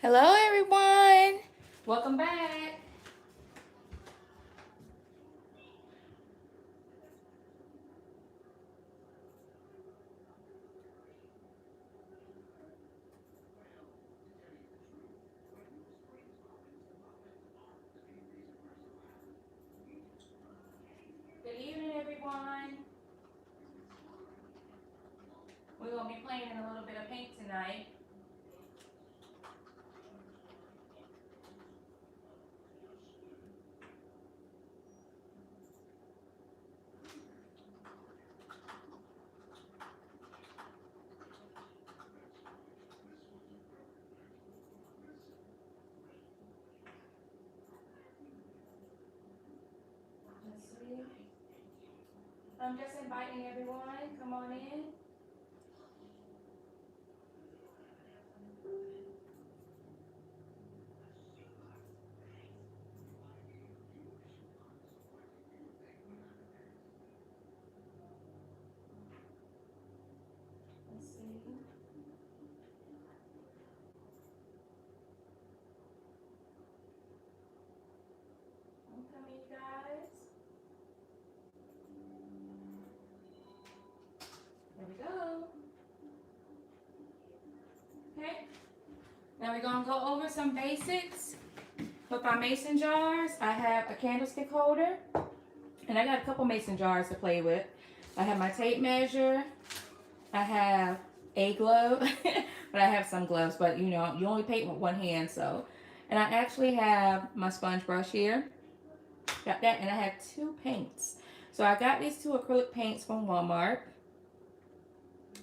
Hello everyone! Welcome back. Good evening everyone. We're going to be playing a little bit of paint tonight. Let's see. I'm just inviting everyone. Come on in. Let's see. I'm coming, you guys. There we go. Okay. Now we're going to go over some basics with our mason jars. I have a candlestick holder, and I got a couple mason jars to play with. I have my tape measure. I have a glove, but I have some gloves, but you know, you only paint with one hand, so. And I actually have my sponge brush here. Got that, and I have two paints. So I got these two acrylic paints from Walmart.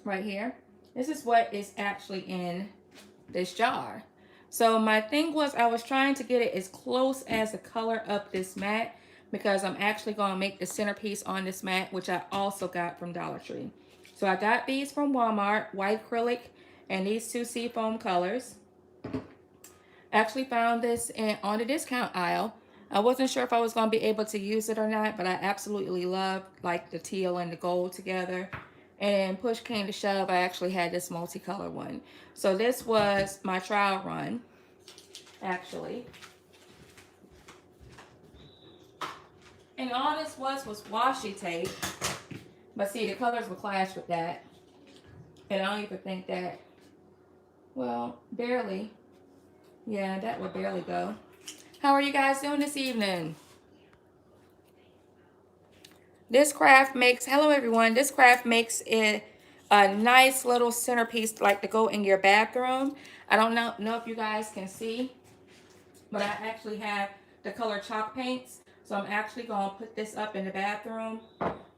Right here. This is what is actually in this jar. So my thing was I was trying to get it as close as the color of this mat because I'm actually going to make the centerpiece on this mat, which I also got from Dollar Tree. So I got these from Walmart, white acrylic, and these two seafoam colors. Actually found this on the discount aisle. I wasn't sure if I was going to be able to use it or not, but I absolutely love like the teal and the gold together. And push came to shove, I actually had this multicolor one. So this was my trial run, actually. And all this was washi tape. But see, the colors would clash with that. And I don't even think that, well, barely. Yeah, that would barely go. How are you guys doing this evening? This craft makes, hello everyone, this craft makes it a nice little centerpiece like to go in your bathroom. I don't know if you guys can see, but I actually have the color chalk paints. So I'm actually going to put this up in the bathroom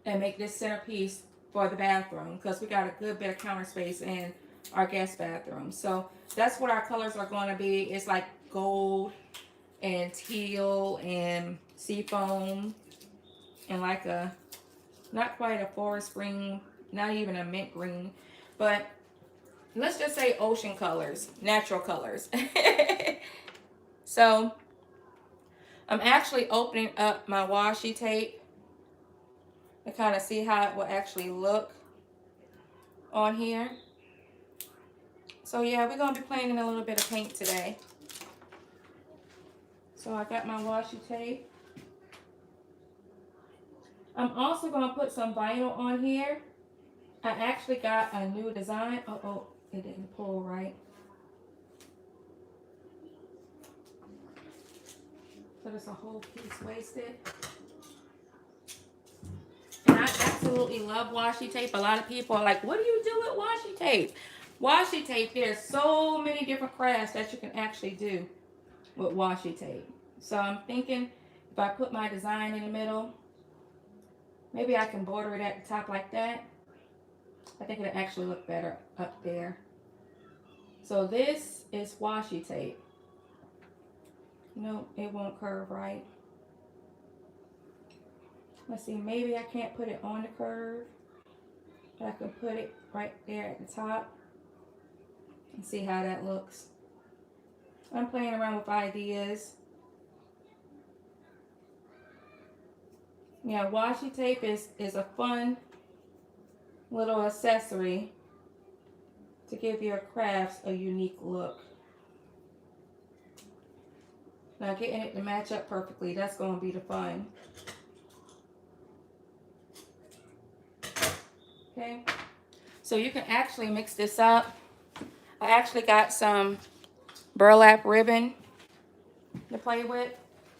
and make this centerpiece for the bathroom because we got a good bit of counter space in our guest bathroom. So that's what our colors are going to be. It's like gold and teal and seafoam and like a, not quite a forest green, not even a mint green, but let's just say ocean colors, natural colors. So I'm actually opening up my washi tape to kind of see how it will actually look on here. So yeah, we're going to be playing in a little bit of paint today. So I got my washi tape. I'm also going to put some vinyl on here. I actually got a new design. Oh, it didn't pull right. So there's a whole piece wasted. And I absolutely love washi tape. A lot of people are like, what do you do with washi tape? Washi tape, there's so many different crafts that you can actually do with washi tape. So I'm thinking if I put my design in the middle, maybe I can border it at the top like that. I think it'll actually look better up there. So this is washi tape. No, it won't curve right. Let's see, maybe I can't put it on the curve, but I can put it right there at the top and see how that looks. I'm playing around with ideas. Yeah, washi tape is a fun little accessory to give your crafts a unique look. Now getting it to match up perfectly, that's going to be the fun. Okay, so you can actually mix this up. I actually got some burlap ribbon to play with,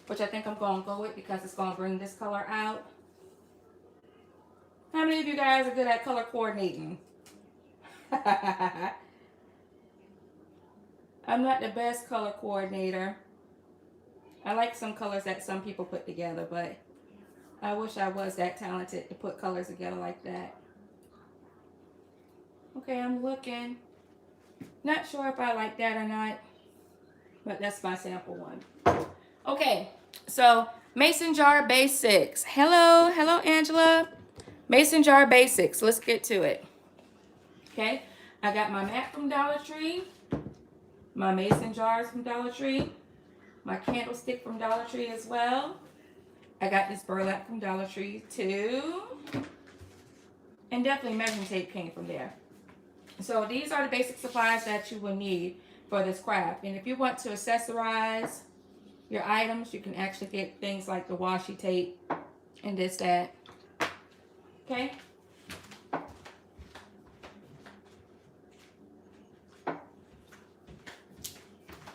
which I think I'm going to go with because it's going to bring this color out. How many of you guys are good at color coordinating? I'm not the best color coordinator. I like some colors that some people put together, but I wish I was that talented to put colors together like that. Okay, I'm looking. Not sure if I like that or not, but that's my sample one. Okay, so mason jar basics. Hello Angela. Mason jar basics. Let's get to it. Okay, I got my mat from Dollar Tree, my mason jars from Dollar Tree, my candlestick from Dollar Tree as well. I got this burlap from Dollar Tree too, and definitely measuring tape came from there. So these are the basic supplies that you will need for this craft. And if you want to accessorize your items, you can actually get things like the washi tape and this, that. Okay.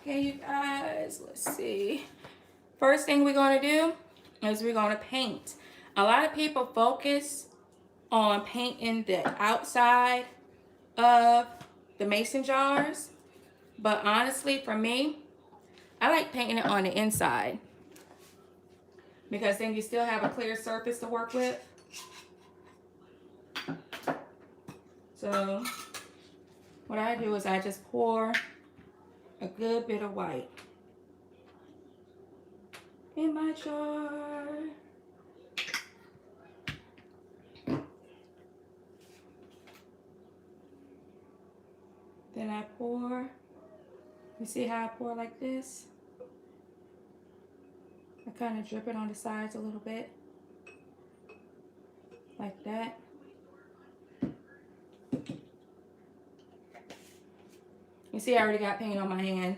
Okay, you guys, let's see. First thing we're going to do is we're going to paint. A lot of people focus on painting the outside of the mason jars, but honestly for me, I like painting it on the inside because then you still have a clear surface to work with. So what I do is I just pour a good bit of white in my jar. Then I pour. You see how I pour like this? I kind of drip it on the sides a little bit. Like that. You see I already got paint on my hand.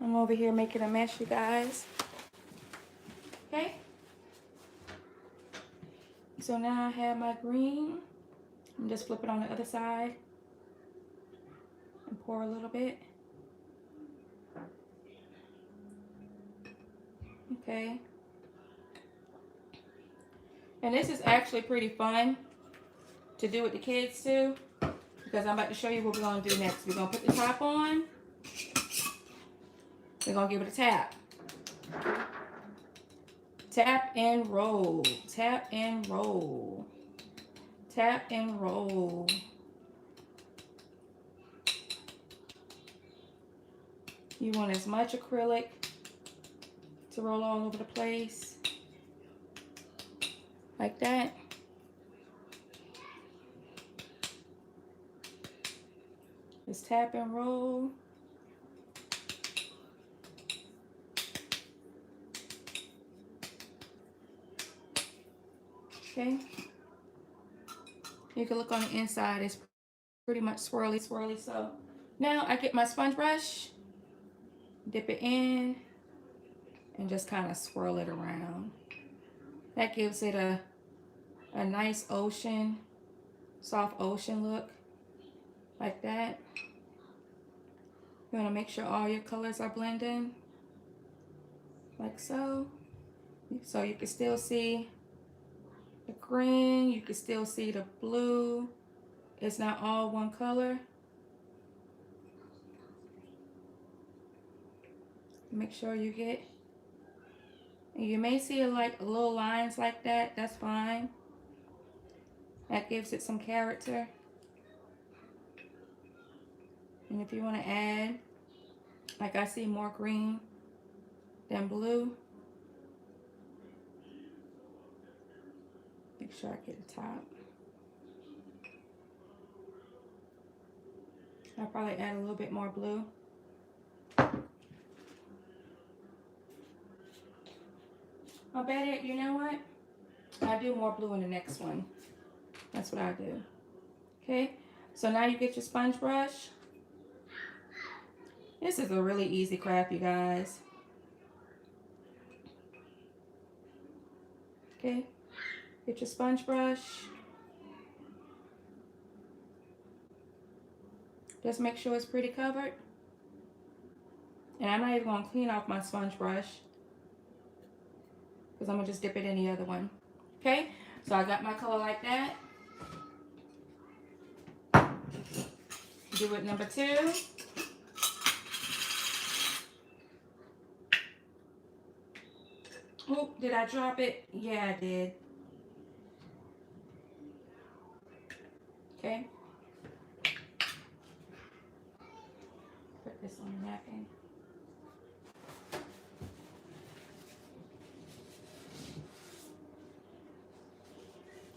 I'm over here making a mess, you guys. Okay. So now I have my green. And just flip it on the other side. And pour a little bit. Okay. And this is actually pretty fun to do with the kids too, because I'm about to show you what we're going to do next. We're going to put the top on. We're going to give it a tap. Tap and roll. Tap and roll. Tap and roll. You want as much acrylic to roll all over the place. Like that. Just tap and roll. Okay. You can look on the inside. It's pretty much swirly, swirly. So now I get my sponge brush, dip it in, and just kind of swirl it around. That gives it a nice ocean, soft ocean look, like that. You want to make sure all your colors are blending, like so. So you can still see the green, you can still see the blue. It's not all one color. Make sure you get, and you may see like little lines like that. That's fine. That gives it some character. And if you want to add, like I see more green than blue, make sure I get the top. I'll probably add a little bit more blue. I bet it, you know what? I do more blue in the next one. That's what I do. Okay, so now you get your sponge brush. This is a really easy craft, you guys. Okay, get your sponge brush. Just make sure it's pretty covered. And I'm not even going to clean off my sponge brush, because I'm going to just dip it in the other one. Okay, so I got my color like that. Do it number 2. Oh, did I drop it? Yeah, I did. Okay. Put this on the napkin.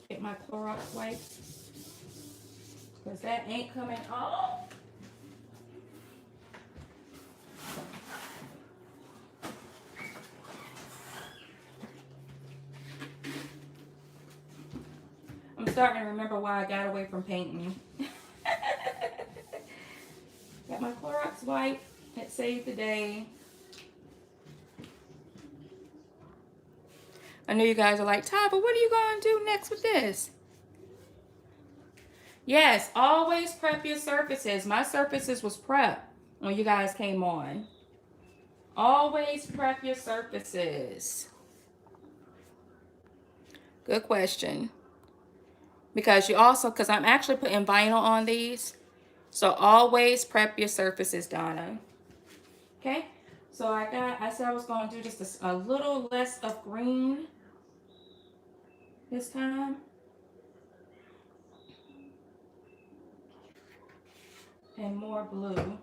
Get my Clorox wipes, because that ain't coming off. I'm starting to remember why I got away from painting. Got my Clorox wipe. It saved the day. I know you guys are like, Ty, but what are you going to do next with this? Yes, always prep your surfaces. My surfaces was prepped when you guys came on. Always prep your surfaces. Good question. Because I'm actually putting vinyl on these. So always prep your surfaces, Donna. Okay, so I said I was going to do just a little less of green this time. And more blue.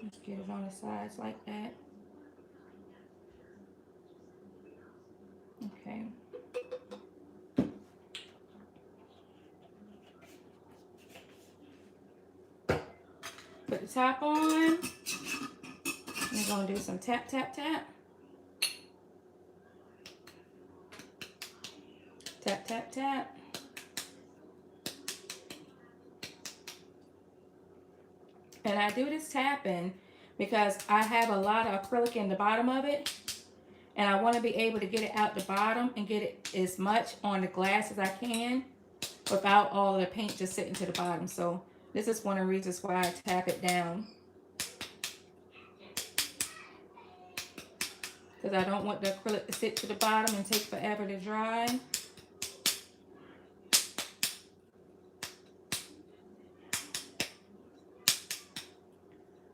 Let's get it on the sides like that. Okay. Put the top on. We're going to do some tap, tap, tap. Tap, tap, tap. And I do this tapping because I have a lot of acrylic in the bottom of it. And I want to be able to get it out the bottom and get it as much on the glass as I can without all of the paint just sitting to the bottom. So this is one of the reasons why I tap it down. Because I don't want the acrylic to sit to the bottom and take forever to dry.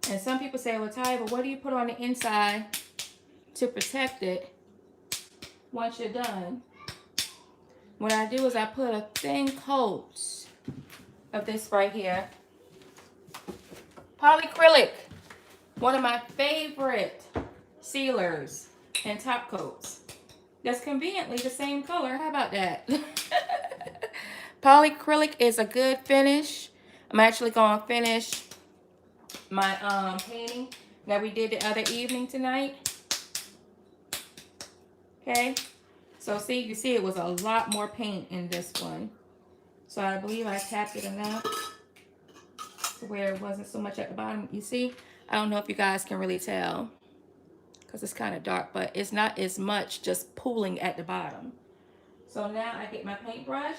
And some people say, well, Ty, but what do you put on the inside to protect it once you're done? What I do is I put a thin coat of this right here. Polyacrylic, one of my favorite sealers and top coats. That's conveniently the same color. How about that? Polyacrylic is a good finish. I'm actually going to finish my painting that we did the other evening tonight. Okay, so you see it was a lot more paint in this one. So I believe I tapped it enough to where it wasn't so much at the bottom. You see, I don't know if you guys can really tell because it's kind of dark, but it's not as much just pooling at the bottom. So now I get my paintbrush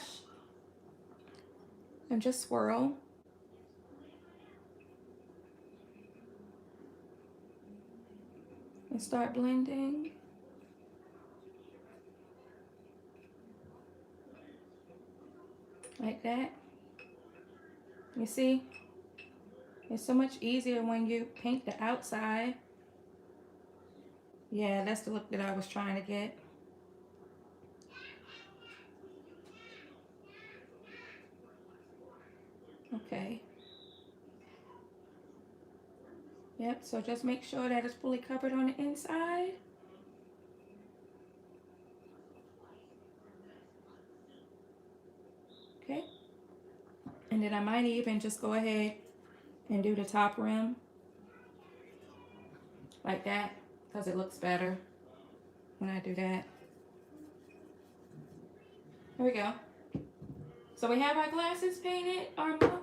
and just swirl. And start blending. Like that. You see? It's so much easier when you paint the outside. Yeah, that's the look that I was trying to get. Okay. Yep, so just make sure that it's fully covered on the inside. Okay. And then I might even just go ahead and do the top rim like that, because it looks better when I do that. Here we go. So we have our glasses painted, oh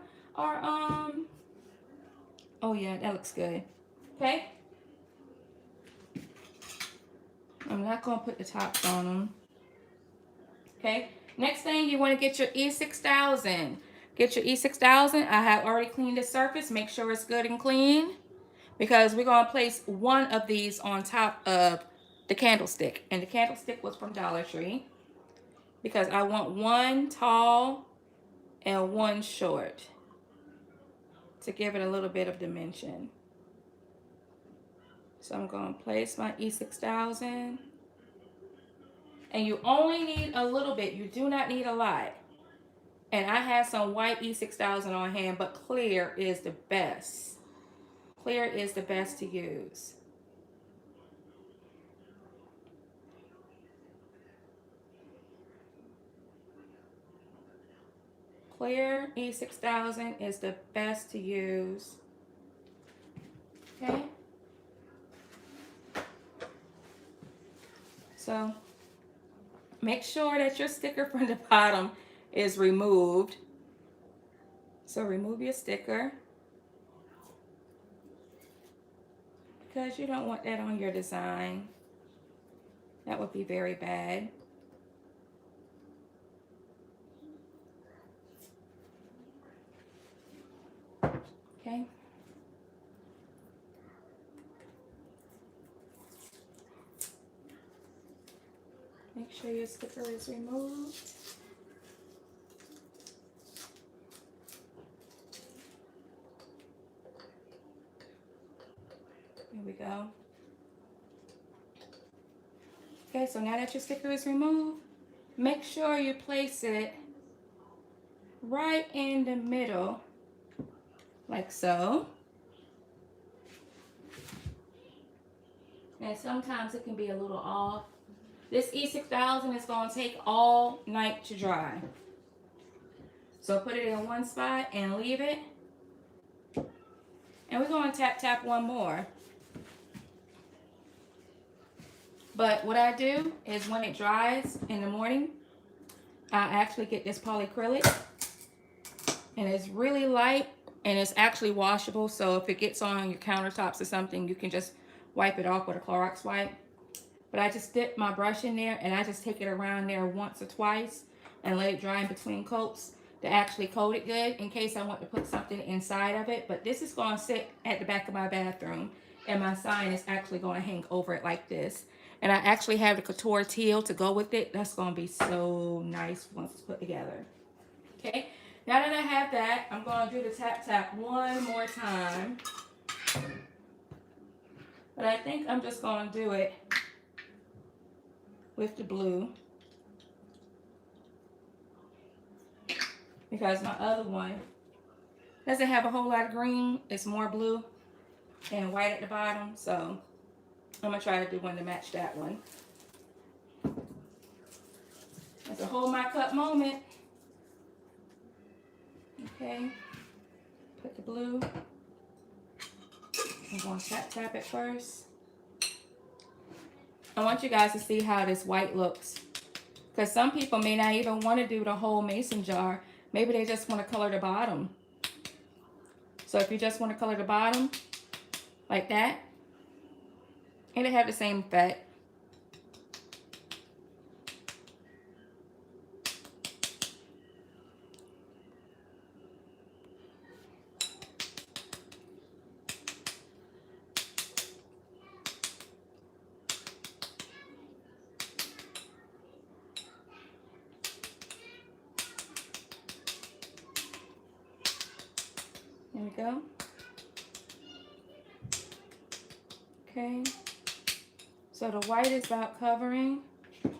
yeah, that looks good. Okay. I'm not going to put the tops on them. Okay. Next thing, you want to get your E6000. Get your E6000. I have already cleaned the surface. Make sure it's good and clean, because we're going to place one of these on top of the candlestick. And the candlestick was from Dollar Tree, because I want one tall and one short to give it a little bit of dimension. So I'm going to place my E6000. And you only need a little bit. You do not need a lot. And I have some white E6000 on hand, but clear is the best. Clear is the best to use. Clear E6000 is the best to use. Okay? So make sure that your sticker from the bottom is removed. So remove your sticker, because you don't want that on your design. That would be very bad. Okay. Make sure your sticker is removed. Here we go. Okay, so now that your sticker is removed, make sure you place it right in the middle, like so. And sometimes it can be a little off. This E6000 is going to take all night to dry. So put it in one spot and leave it. And we're going to tap one more. But what I do is, when it dries in the morning, I actually get this polyacrylic. And it's really light, and it's actually washable. So if it gets on your countertops or something, you can just wipe it off with a Clorox wipe. But I just dip my brush in there, and I just take it around there once or twice and let it dry in between coats to actually coat it good, in case I want to put something inside of it. But this is going to sit at the back of my bathroom, and my sign is actually going to hang over it like this. And I actually have the Couture teal to go with it. That's going to be so nice once it's put together. Okay, now that I have that, I'm going to do the tap one more time. But I think I'm just going to do it with the blue, because my other one doesn't have a whole lot of green. It's more blue and white at the bottom. So I'm going to try to do one to match that one. It's a hold my cup moment. Okay, put the blue. I'm going to tap it first. I want you guys to see how this white looks, because some people may not even want to do the whole mason jar. Maybe they just want to color the bottom. So if you just want to color the bottom like that, it'll have the same effect. There we go. Okay. So the white is about covering. And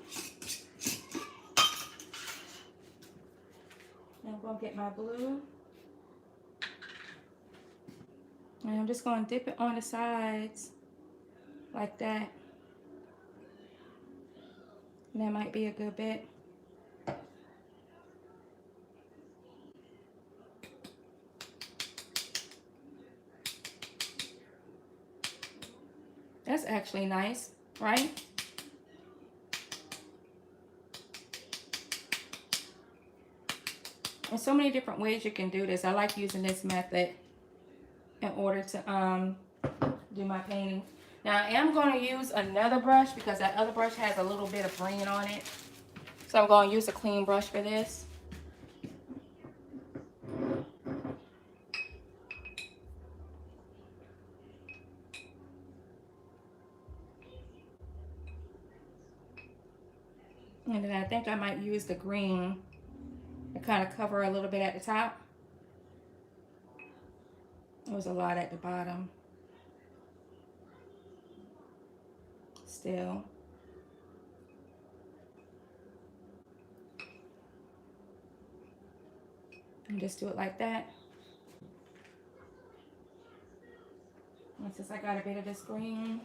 I'm going to get my blue. And I'm just going to dip it on the sides like that. And that might be a good bit. That's actually nice, right? There's so many different ways you can do this. I like using this method in order to do my painting. Now I am going to use another brush because that other brush has a little bit of green on it. So I'm going to use a clean brush for this. And then I think I might use the green to kind of cover a little bit at the top. There was a lot at the bottom. Still. And just do it like that. And since I got a bit of this green,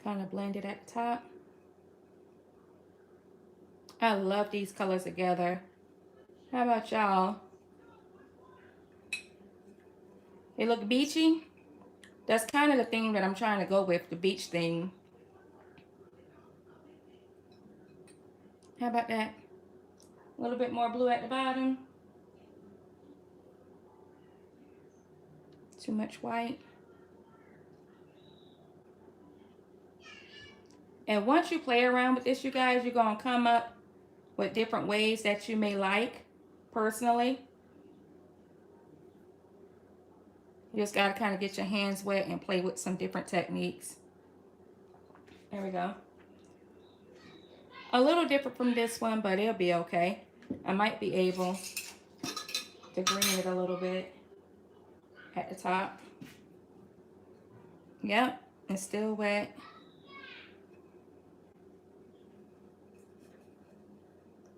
kind of blend it at the top. I love these colors together. How about y'all? They look beachy. That's kind of the theme that I'm trying to go with, the beach theme. How about that? A little bit more blue at the bottom. Too much white. And once you play around with this, you guys, you're going to come up with different ways that you may like personally. You just got to kind of get your hands wet and play with some different techniques. There we go. A little different from this one, but it'll be okay. I might be able to green it a little bit at the top. Yep, it's still wet.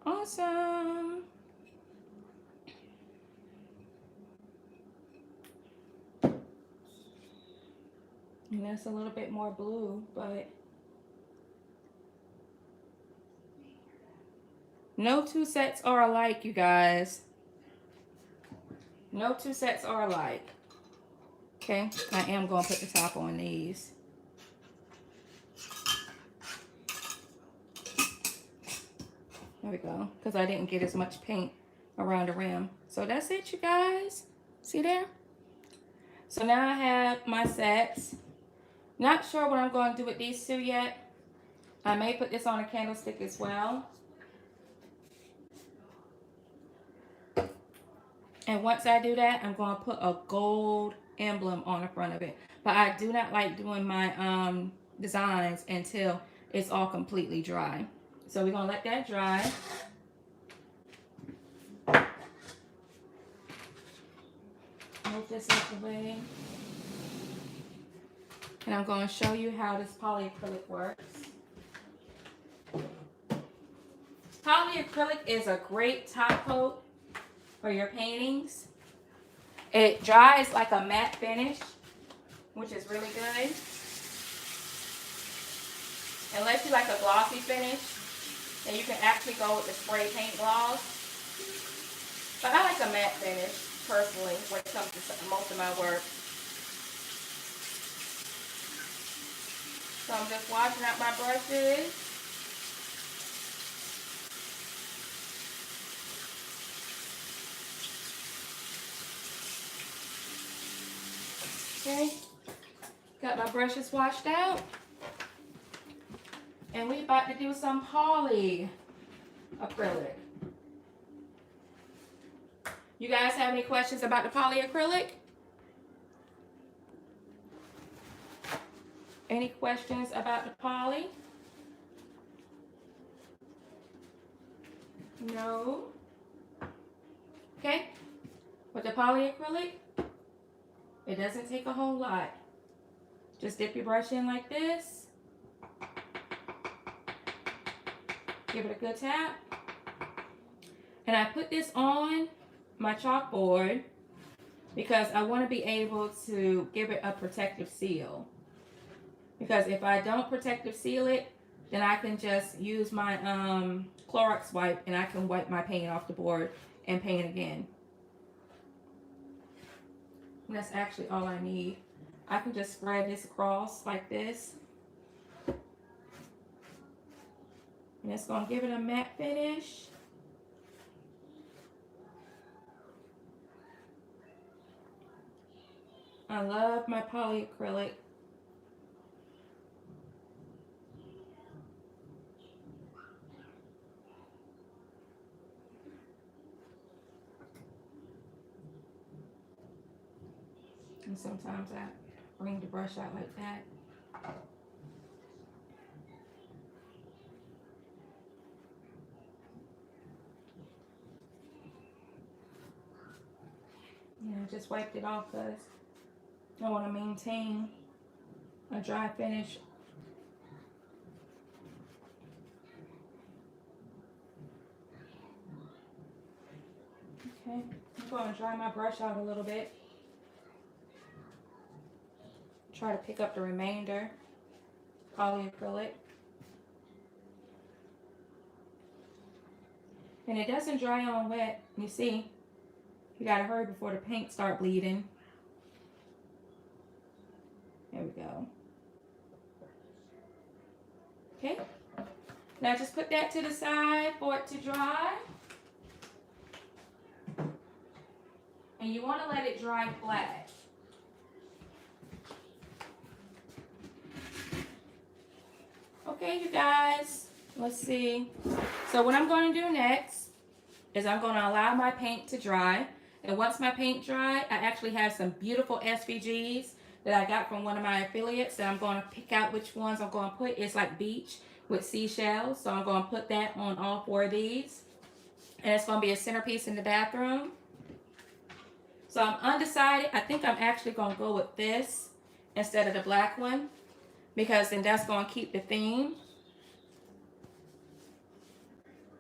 Awesome. And that's a little bit more blue, but no two sets are alike, you guys. No two sets are alike. Okay, I am going to put the top on these. There we go, because I didn't get as much paint around the rim. So that's it, you guys. See there? So now I have my sets. Not sure what I'm going to do with these two yet. I may put this on a candlestick as well. And once I do that, I'm going to put a gold emblem on the front of it. But I do not like doing my designs until it's all completely dry. So we're going to let that dry. Move this out the way. And I'm going to show you how this polyacrylic works. Polyacrylic is a great top coat for your paintings. It dries like a matte finish, which is really good. Unless you like a glossy finish, then you can actually go with the spray paint gloss. But I like a matte finish, personally, when it comes to most of my work. So I'm just washing out my brushes. Okay, got my brushes washed out. And we about to do some poly acrylic. You guys have any questions about the polyacrylic? Any questions about the poly? No? Okay. With the polyacrylic, it doesn't take a whole lot. Just dip your brush in like this. Give it a good tap. And I put this on my chalkboard because I want to be able to give it a protective seal. Because if I don't protective seal it, then I can just use my Clorox wipe and I can wipe my paint off the board and paint again. And that's actually all I need. I can just spread this across like this. And it's going to give it a matte finish. I love my polyacrylic. And sometimes I bring the brush out like that. And I just wiped it off because I want to maintain a dry finish. Okay, I'm going to dry my brush out a little bit. Try to pick up the remainder polyacrylic. And it doesn't dry on wet. You see, you gotta hurry before the paint start bleeding. There we go. Okay. Now just put that to the side for it to dry. And you want to let it dry flat. Okay, you guys, let's see. So what I'm going to do next is I'm going to allow my paint to dry. And once my paint dry, I actually have some beautiful SVGs that I got from one of my affiliates that I'm going to pick out which ones I'm going to put. It's like beach with seashells. So I'm going to put that on all 4 of these. And it's going to be a centerpiece in the bathroom. So I'm undecided. I think I'm actually going to go with this instead of the black one, because then that's going to keep the theme.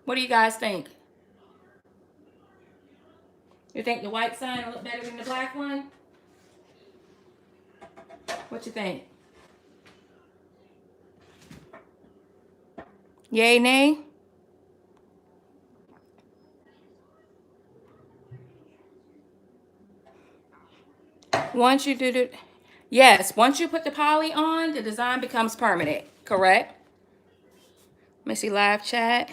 What do you guys think? You think the white sign will look better than the black one? What you think? Yay, nay? Once you do the, yes, once you put the poly on, the design becomes permanent, correct? Let me see live chat.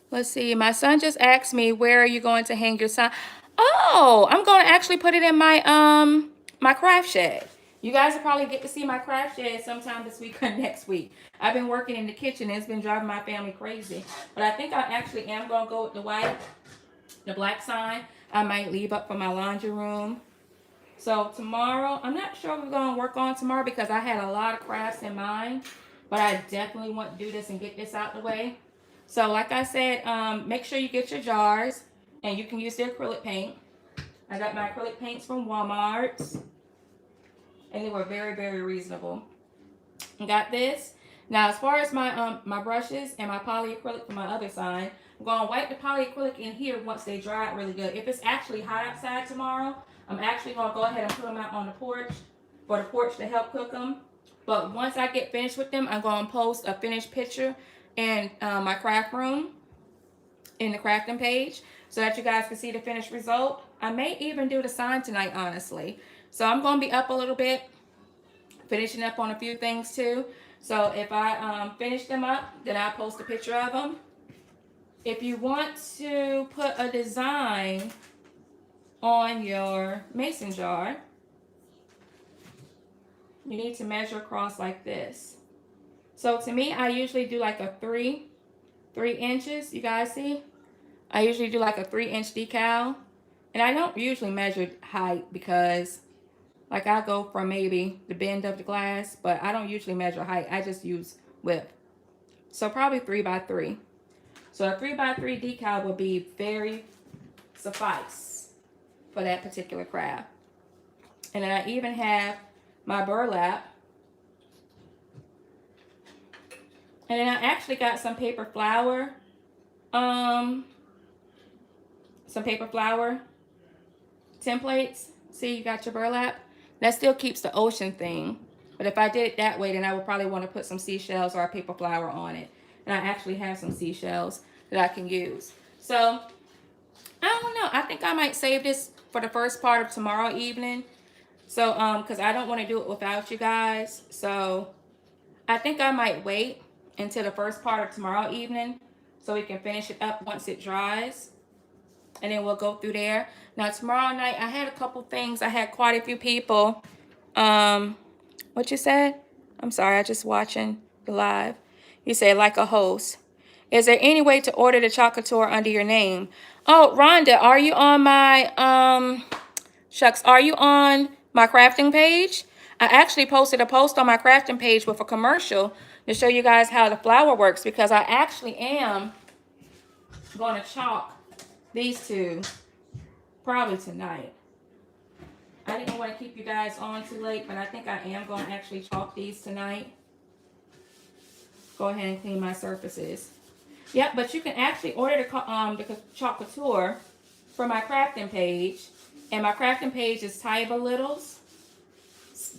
Let's see, my son just asked me, where are you going to hang your sign? Oh, I'm going to actually put it in my my craft shed. You guys will probably get to see my craft shed sometime this week or next week. I've been working in the kitchen and it's been driving my family crazy. But I think I actually am going to go with the white, the black sign. I might leave up for my laundry room. So tomorrow, I'm not sure what we're going to work on tomorrow because I had a lot of crafts in mind. But I definitely want to do this and get this out the way. So like I said, make sure you get your jars. And you can use the acrylic paint. I got my acrylic paints from Walmart. And they were very, very reasonable. I got this. Now as far as my my brushes and my polyacrylic from my other side, I'm going to wipe the polyacrylic in here once they dry out really good. If it's actually hot outside tomorrow, I'm actually going to go ahead and put them out on the porch for the porch to help cook them. But once I get finished with them, I'm going to post a finished picture in my craft room, in the crafting page, so that you guys can see the finished result. I may even do the sign tonight, honestly. So I'm going to be up a little bit, finishing up on a few things too. So if I finish them up, then I'll post a picture of them. If you want to put a design on your mason jar, you need to measure across like this. So to me, I usually do like a 3 inches. You guys see? I usually do like a 3-inch decal. And I don't usually measure height because like I go from maybe the bend of the glass, but I don't usually measure height. I just use width. So probably 3 by 3. So a 3 by 3 decal will be very suffice for that particular craft. And then I even have my burlap. And then I actually got some paper flower. Some paper flower templates. See, you got your burlap. That still keeps the ocean theme. But if I did it that way, then I would probably want to put some seashells or a paper flower on it. And I actually have some seashells that I can use. So, I don't know. I think I might save this for the first part of tomorrow evening. So, because I don't want to do it without you guys. So, I think I might wait until the first part of tomorrow evening so we can finish it up once it dries. And then we'll go through there. Now, tomorrow night, I had a couple things. I had quite a few people. What you said? I'm sorry, I just watching the live. You say like a host. Is there any way to order the chocolate tour under your name? Oh, Rhonda, are you on my, shucks, are you on my crafting page? I actually posted a post on my crafting page with a commercial to show you guys how the flour works, because I actually am going to chalk these two probably tonight. I didn't want to keep you guys on too late, but I think I am going to actually chalk these tonight. Go ahead and clean my surfaces. Yep, but you can actually order the chalk couture from my crafting page. And my crafting page is Tyba Littles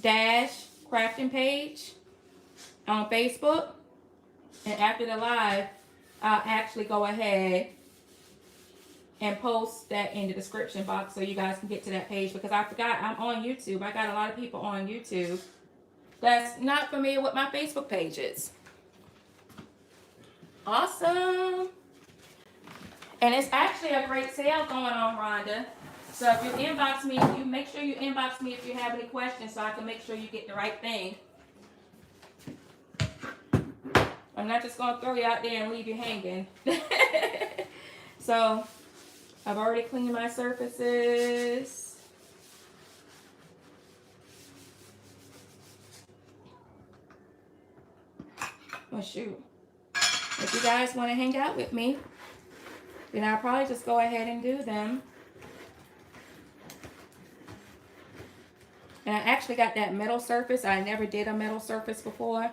dash crafting page on Facebook. And after the live, I'll actually go ahead and post that in the description box so you guys can get to that page, because I forgot I'm on YouTube. I got a lot of people on YouTube that's not familiar with my Facebook pages. Awesome. And it's actually a great sale going on, Rhonda. So if you inbox me, you make sure you inbox me if you have any questions so I can make sure you get the right thing. I'm not just going to throw you out there and leave you hanging. So I've already cleaned my surfaces. Well, shoot. If you guys want to hang out with me, then I'll probably just go ahead and do them. And I actually got that metal surface. I never did a metal surface before.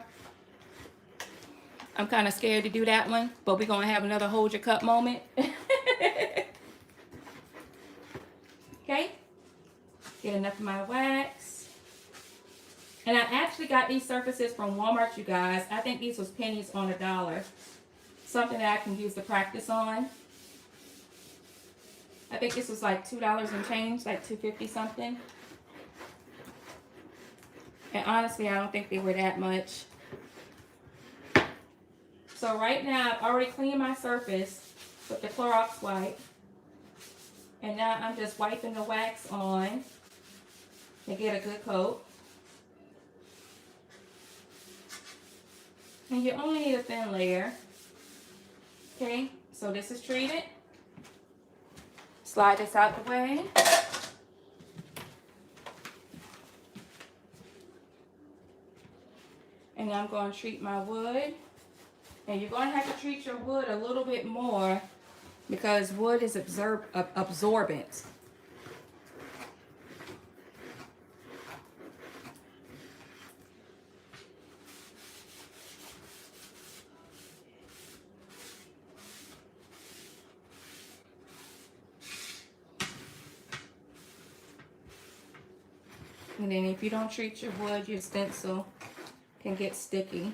I'm kind of scared to do that one, but we're going to have another hold your cup moment. Okay. Get enough of my wax. And I actually got these surfaces from Walmart, you guys. I think these was pennies on $1. Something that I can use to practice on. I think this was like $2 and change, like $2.50 something. And honestly, I don't think they were that much. So right now, I've already cleaned my surface with the Clorox wipe. And now I'm just wiping the wax on to get a good coat. And you only need a thin layer. Okay, so this is treated. Slide this out the way. And I'm going to treat my wood. And you're going to have to treat your wood a little bit more because wood is absorbent. And then if you don't treat your wood, your stencil can get sticky.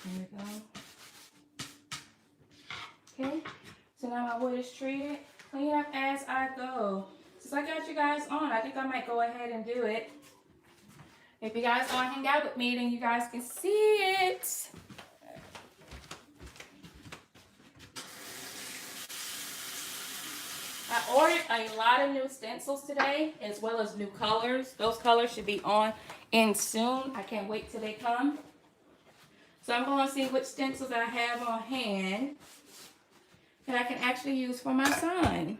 There we go. Okay, so now my wood is treated. Clean up as I go. Since I got you guys on, I think I might go ahead and do it. If you guys want to hang out with me, then you guys can see it. I ordered a lot of new stencils today, as well as new colors. Those colors should be on in soon. I can't wait till they come. So I'm going to see which stencils I have on hand that I can actually use for my sign.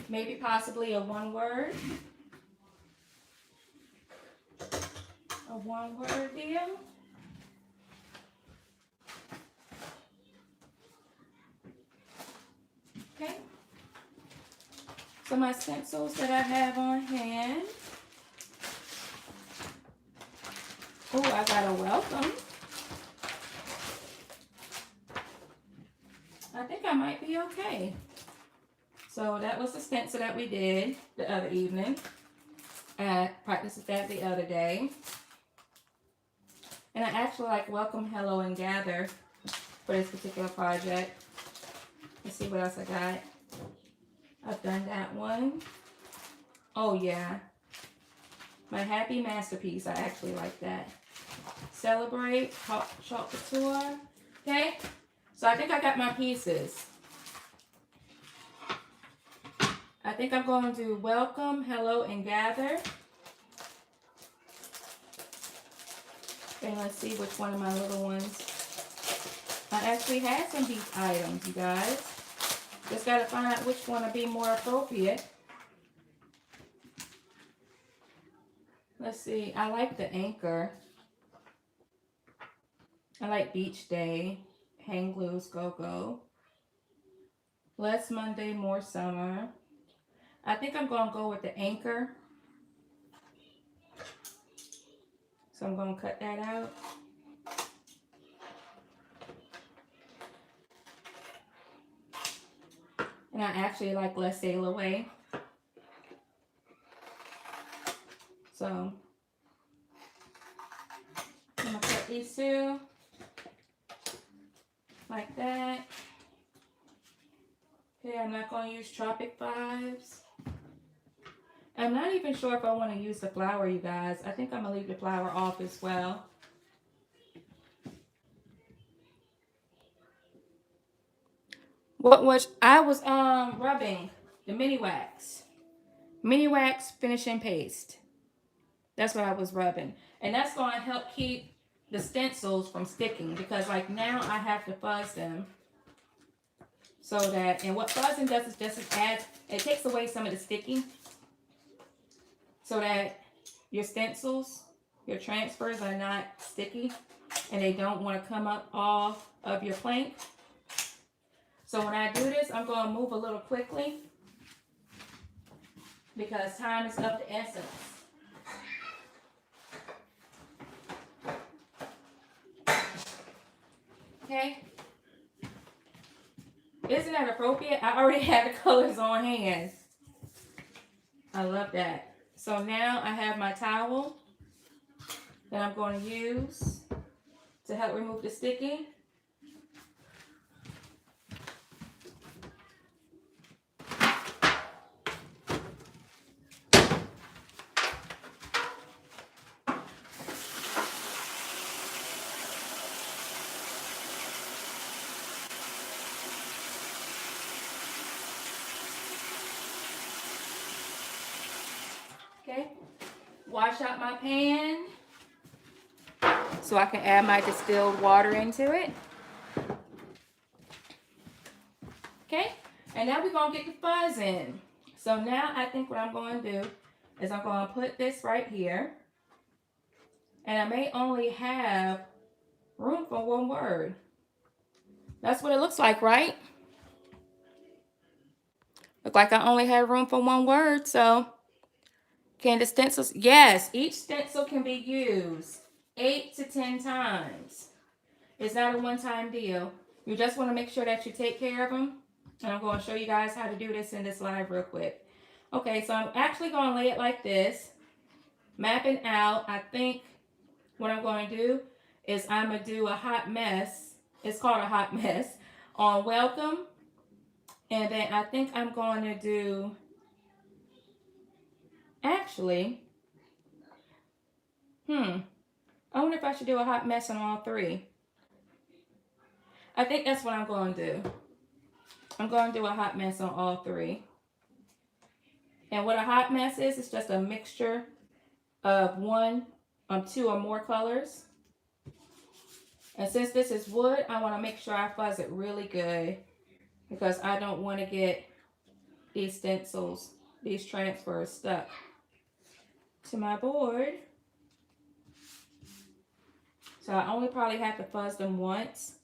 Maybe possibly a one-word. A one-word deal. Okay. So my stencils that I have on hand. Oh, I got a welcome. be okay. So that was the stencil that we did the other evening. I practiced that the other day. And I actually like welcome, hello, and gather for this particular project. Let's see what else I got. I've done that one. Oh yeah. My happy masterpiece. I actually like that. Celebrate, chalk couture. Okay. So I think I got my pieces. I think I'm going to do welcome, hello, and gather. And let's see which one of my little ones. I actually had some of these items, you guys. Just got to find out which one will be more appropriate. Let's see. I like the anchor. I like Beach Day. Hang Loose, Go Go. Less Monday, More Summer. I think I'm going to go with the anchor. So I'm going to cut that out. And I actually like Let's Sail Away. So I'm going to cut these two like that. Okay, I'm not going to use Tropic Vibes. I'm not even sure if I want to use the flower, you guys. I think I'm going to leave the flower off as well. I was rubbing the mini wax finishing paste. That's what I was rubbing, and that's going to help keep the stencils from sticking, because like now I have to fuzz them so that, and what fuzzing does is just it takes away some of the sticking so that your stencils, your transfers are not sticky and they don't want to come up off of your plank. So when I do this, I'm going to move a little quickly because time is of the essence. Okay. Isn't that appropriate? I already have the colors on hand. I love that. So now I have my towel that I'm going to use to help remove the sticking. Okay, wash out my pan so I can add my distilled water into it. Okay, and now we're going to get the fuzz in. So now I think what I'm going to do is I'm going to put this right here. And I may only have room for one word. That's what it looks like, right? Look like I only have room for one word, so can the stencils? Yes, each stencil can be used 8 to 10 times. It's not a one-time deal. You just want to make sure that you take care of them. And I'm going to show you guys how to do this in this live real quick. Okay, so I'm actually going to lay it like this. Mapping out, I think what I'm going to do is I'm going to do a hot mess. It's called a hot mess on welcome. And then I think I'm going to do, actually, I wonder if I should do a hot mess on all three. I think that's what I'm going to do. I'm going to do a hot mess on all three. And what a hot mess is, it's just a mixture of two or more colors. And since this is wood, I want to make sure I fuzz it really good because I don't want to get these stencils, these transfers stuck to my board. So I only probably have to fuzz them once.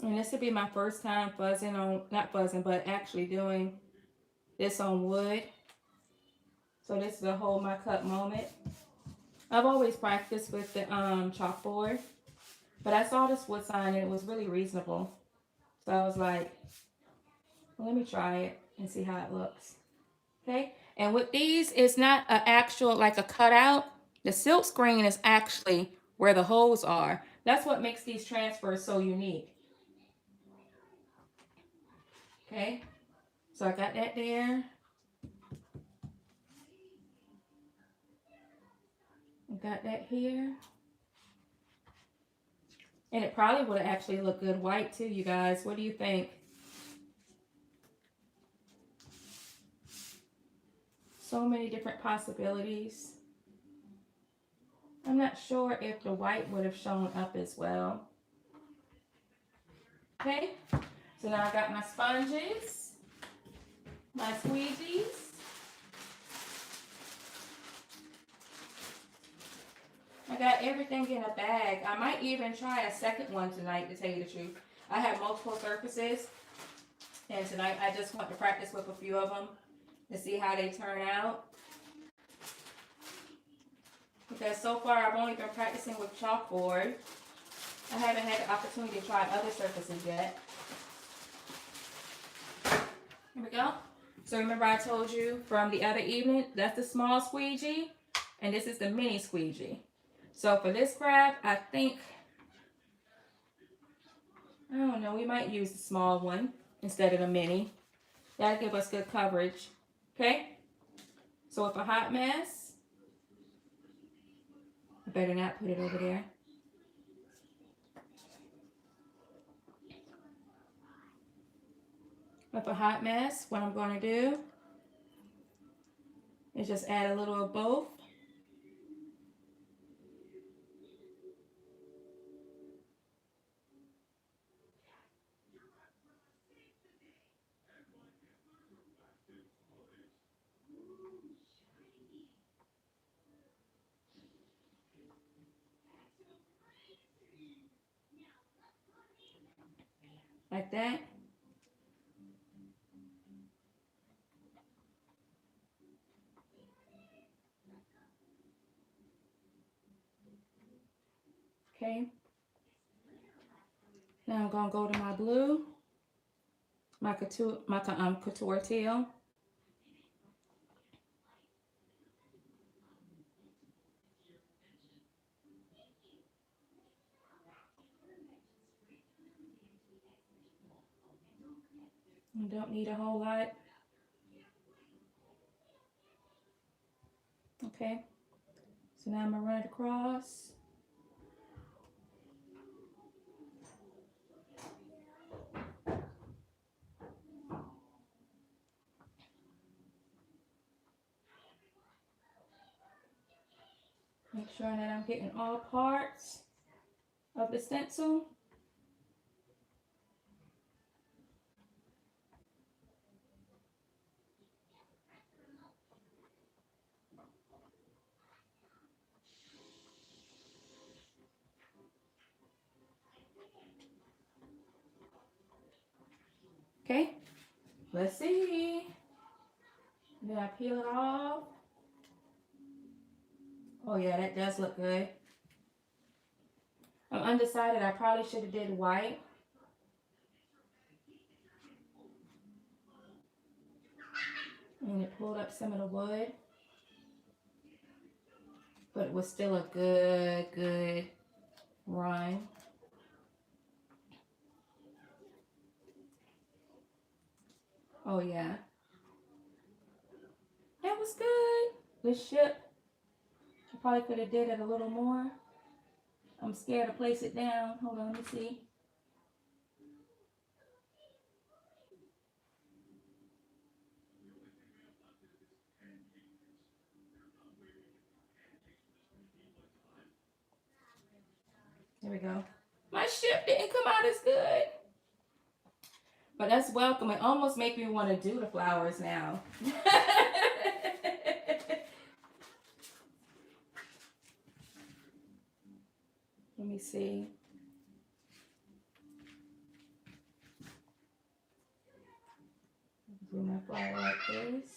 And this would be my first time fuzzing on, not fuzzing, but actually doing this on wood. So this is a hold my cup moment. I've always practiced with the chalkboard, but I saw this wood sign and it was really reasonable. So I was like, well, let me try it and see how it looks. Okay, and with these, it's not an actual, like a cutout. The silk screen is actually where the holes are. That's what makes these transfers so unique. Okay, so I got that there. I got that here. And it probably would have actually looked good white too, you guys. What do you think? So many different possibilities. I'm not sure if the white would have shown up as well. Okay, so now I got my sponges, my squeegees. I got everything in a bag. I might even try a second one tonight, to tell you the truth. I have multiple surfaces, and tonight I just want to practice with a few of them to see how they turn out. Because so far I've only been practicing with chalkboard. I haven't had the opportunity to try other surfaces yet. Here we go. So remember I told you from the other evening, that's the small squeegee, and this is the mini squeegee. So for this craft, I think, I don't know, we might use the small one instead of the mini. That'll give us good coverage. Okay? So with a hot mess, I better not put it over there. With a hot mess, what I'm going to do is just add a little of both. Like that. Okay. Now I'm going to go to my blue, my couture teal. You don't need a whole lot. Okay. So now I'm going to run it across. Make sure that I'm getting all parts of the stencil. Okay, let's see. Then I peel it off. Oh yeah, that does look good. I'm undecided. I probably should have did white. And it pulled up some of the wood. But it was still a good run. Oh yeah. That was good. The ship, I probably could have did it a little more. I'm scared to place it down. Hold on, let me see. There we go. My ship didn't come out as good. But that's welcome. It almost makes me want to do the flowers now. Let me see. Do my flower like this.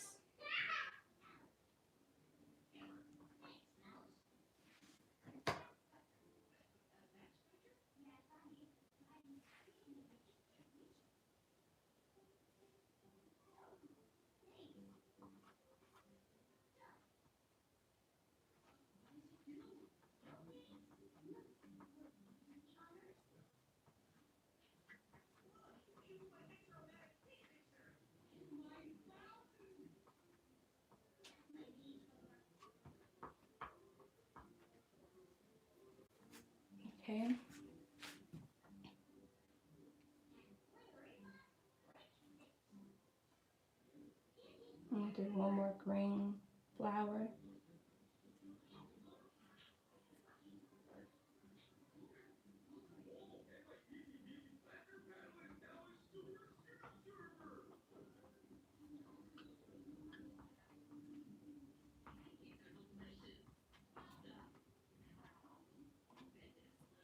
Okay. I'm gonna do one more green flower.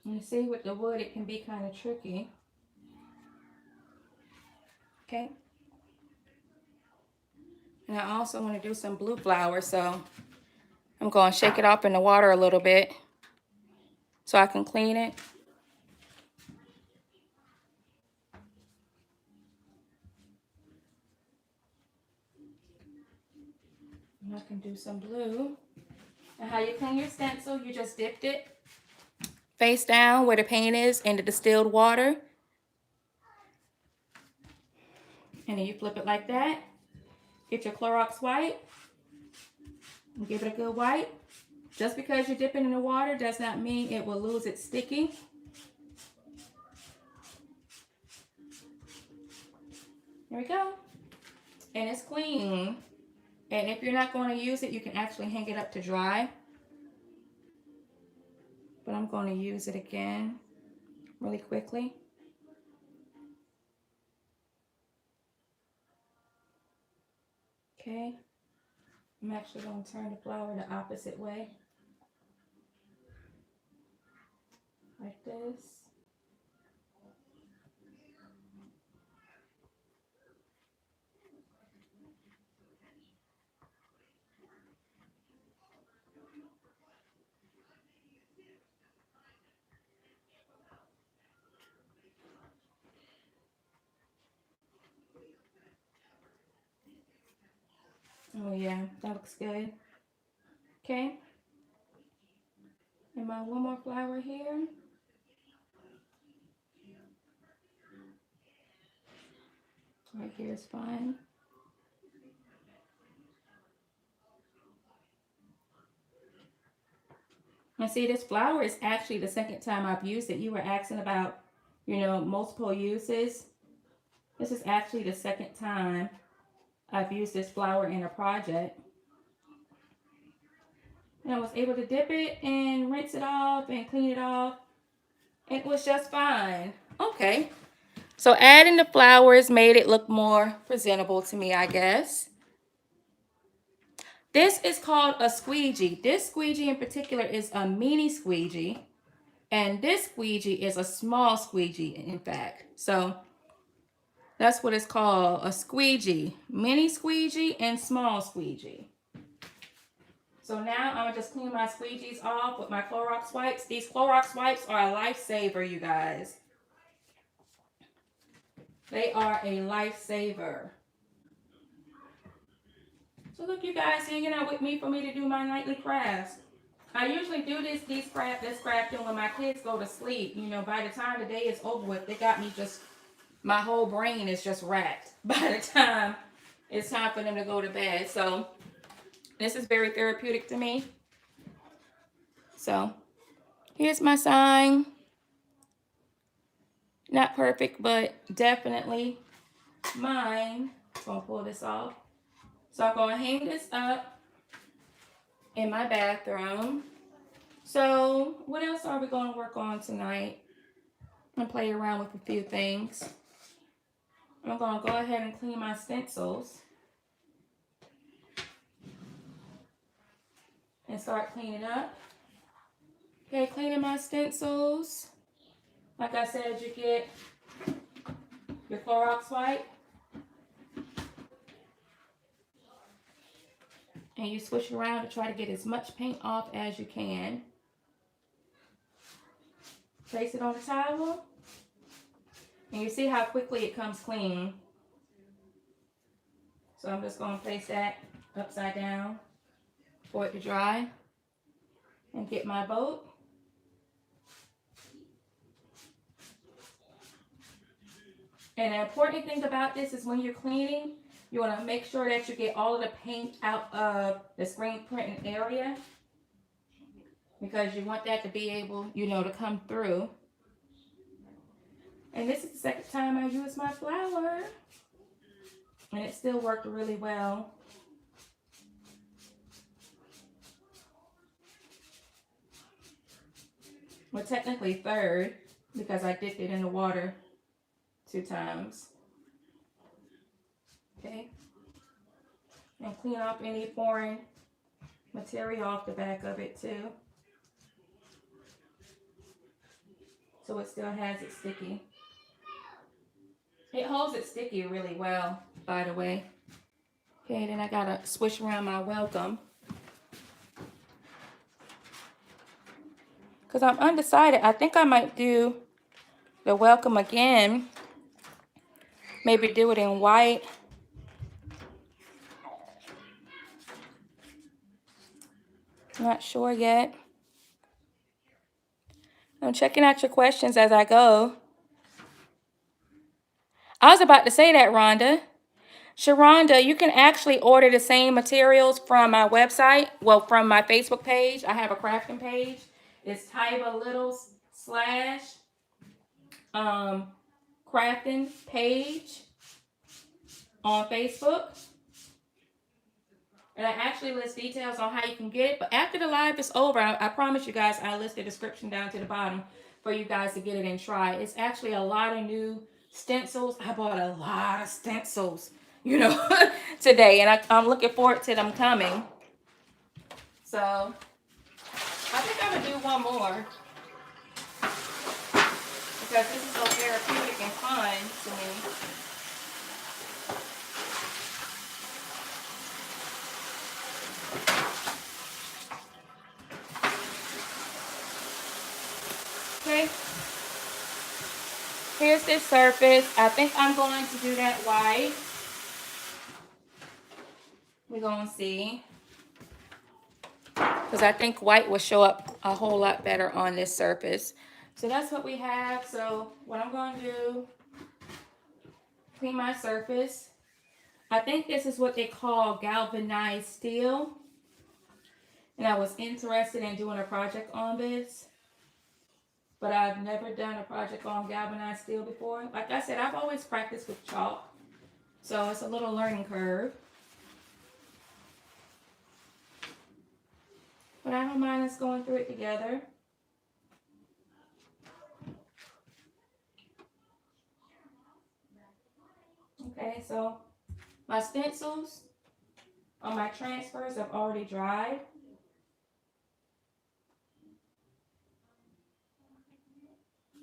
And you see with the wood, it can be kind of tricky. Okay. And I also want to do some blue flowers, so I'm going to shake it off in the water a little bit so I can clean it. And I can do some blue. And how you clean your stencil, you just dipped it face down where the paint is in the distilled water. And then you flip it like that. Get your Clorox wipe and give it a good wipe. Just because you dip it in the water does not mean it will lose its sticky. There we go. And it's clean. And if you're not going to use it, you can actually hang it up to dry. But I'm going to use it again really quickly. Okay. I'm actually going to turn the flower the opposite way. Like this. Oh yeah, that looks good. Okay. And my one more flower here. Right here is fine. And see, this flower is actually the second time I've used it. You were asking about, multiple uses. This is actually the second time I've used this flower in a project. And I was able to dip it and rinse it off and clean it off. It was just fine. Okay. So adding the flowers made it look more presentable to me, I guess. This is called a squeegee. This squeegee in particular is a mini squeegee. And this squeegee is a small squeegee, in fact. So that's what it's called, a squeegee. Mini squeegee and small squeegee. So now I'm going to just clean my squeegees off with my Clorox wipes. These Clorox wipes are a lifesaver, you guys. They are a lifesaver. So look, you guys hanging out with me for me to do my nightly crafts. I usually do this crafting when my kids go to sleep. By the time the day is over with, they got me just, my whole brain is just racked by the time it's time for them to go to bed. So this is very therapeutic to me. So here's my sign. Not perfect, but definitely mine. I'm going to pull this off. So I'm going to hang this up in my bathroom. So what else are we going to work on tonight? I'm going to play around with a few things. I'm going to go ahead and clean my stencils. And start cleaning up. Okay, cleaning my stencils. Like I said, you get your Clorox wipe. And you swish around to try to get as much paint off as you can. Place it on the towel. And you see how quickly it comes clean. So I'm just going to place that upside down for it to dry. And get my boat. And the important thing about this is when you're cleaning, you want to make sure that you get all of the paint out of the screen printing area. because you want that to be able, you know, to come through. And this is the second time I used my flour, and it still worked really well. Well, technically third, because I dipped it in the water 2 times. Okay. And clean off any foreign material off the back of it too. So it still has it sticky. It holds it sticky really well, by the way. Okay, then I gotta swish around my welcome. Because I'm undecided. I think I might do the welcome again. Maybe do it in white. Not sure yet. I'm checking out your questions as I go. I was about to say that, Rhonda. Sharonda, you can actually order the same materials from my website. Well, from my Facebook page. I have a crafting page. It's Tyba Littles / crafting page on Facebook. And I actually list details on how you can get it. But after the live is over, I promise you guys, I list the description down to the bottom for you guys to get it and try. It's actually a lot of new stencils. I bought a lot of stencils, you know, today. And I'm looking forward to them coming. So I think I'm going to do one more, because this is so therapeutic and fun to me. Okay, here's this surface. I think I'm going to do that white. We're going to see. Because I think white will show up a whole lot better on this surface. So that's what we have. So what I'm going to do, clean my surface. I think this is what they call galvanized steel. And I was interested in doing a project on this, but I've never done a project on galvanized steel before. Like I said, I've always practiced with chalk, so it's a little learning curve. But I don't mind us going through it together. Okay, so my stencils on my transfers have already dried.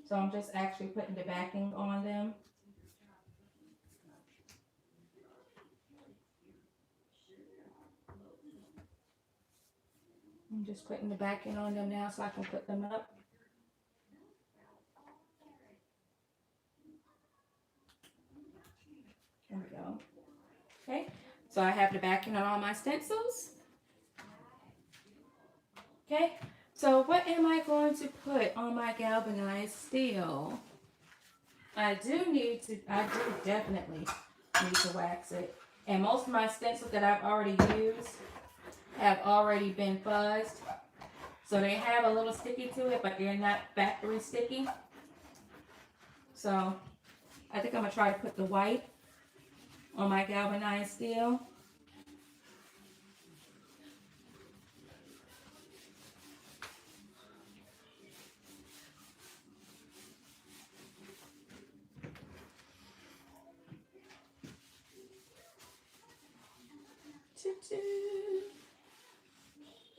So I'm just actually putting the backing on them. I'm just putting the backing on them now so I can put them up. There we go. Okay, so I have the backing on all my stencils. Okay, so what am I going to put on my galvanized steel? I do definitely need to wax it. And most of my stencils that I've already used have already been fuzzed. So they have a little sticky to it, but they're not factory sticky. So I think I'm going to try to put the white on my galvanized steel.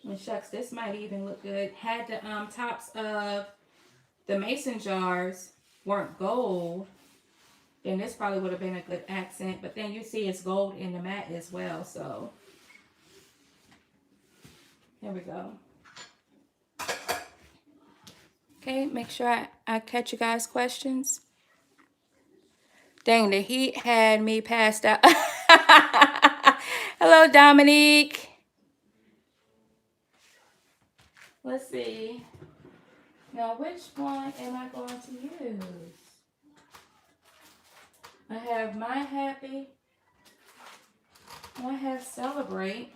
And shucks, this might even look good. Had the tops of the mason jars weren't gold, then this probably would have been a good accent. But then you see it's gold in the mat as well. So here we go. Okay, make sure I catch you guys' questions. Dang, the heat had me passed out. Hello, Dominique. Let's see. Now, which one am I going to use? I have My Happy. I have Celebrate.